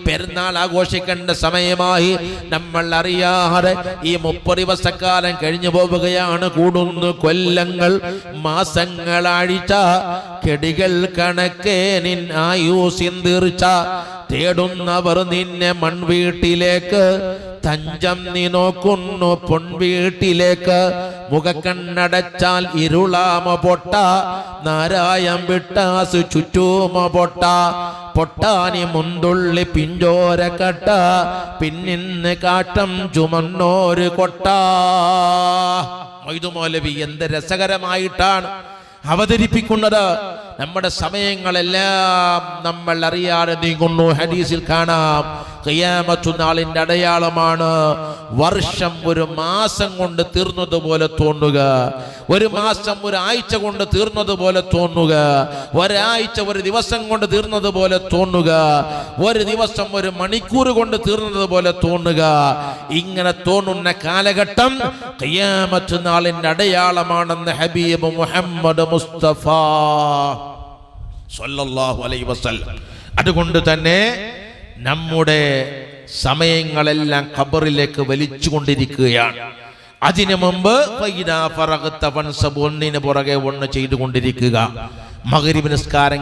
പെരുന്നാൾ ആഘോഷിക്കേണ്ട സമയമായി. നമ്മൾ അറിയാതെ ഈ 30 ദിവസക്കാലം കഴിഞ്ഞു പോവുകയാണ്. കൂടുന്നു കൊല്ലങ്ങൾ, മാസങ്ങൾ, ആഴ്ച, കെടികൾ കണക്കേ നിൻ ആയുസിൻ തീർച്ച. തേടുന്നവർ നിന്നെ മൺവീട്ടിലേക്ക്, തഞ്ചം നീ നോക്കുന്നു പൊൻവീട്ടിലേക്ക്. മുഖക്കണ്ണടച്ചാൽ ഇരുളാമ പൊട്ട, നാരായം വിട്ടാസ് ചുറ്റൂമ പൊട്ട. പൊട്ടാനി മുന്തുള്ളി പിഞ്ചോര കട്ട, പിന്നിന്ന് കാട്ടം ചുമന്നോര് കൊട്ട. മൊയ്തു മൗലവി എന്ത് രസകരമായിട്ടാണ് അവതരിപ്പിക്കുന്നത്. നമ്മുടെ സമയങ്ങളെല്ലാം നമ്മൾ അറിയാതെ നീങ്ങുന്നു. ഹദീസിൽ കാണാം, ഖിയാമത്ത് നാളിന്റെ അടയാളമാണ് വർഷം ഒരു മാസം കൊണ്ട് തീർന്നതുപോലെ തോന്നുക, ഒരു മാസം ഒരു ആഴ്ച കൊണ്ട് തീർന്നതുപോലെ തോന്നുക, ഒരാഴ്ച ഒരു ദിവസം കൊണ്ട് തീർന്നതുപോലെ തോന്നുക, ഒരു ദിവസം ഒരു മണിക്കൂർ കൊണ്ട് തീർന്നതുപോലെ തോന്നുക. ഇങ്ങനെ തോന്നുന്ന കാലഘട്ടം ഖിയാമത്ത് നാളിന്റെ അടയാളമാണെന്ന് ഹബീബ് മുഹമ്മദ് മുസ്തഫ സല്ലല്ലാഹു അലൈഹി വസല്ലം. അതുകൊണ്ട് തന്നെ നമ്മുടെ സമയങ്ങളെല്ലാം ഖബറിലേക്ക് വലിച്ചുകൊണ്ടിരിക്കുകയാണ്. അതിനു മുമ്പ് ഒന്നിന് പുറകെ ഒന്ന് ചെയ്തുകൊണ്ടിരിക്കുക. മഗ്രിബ് നിസ്കാരം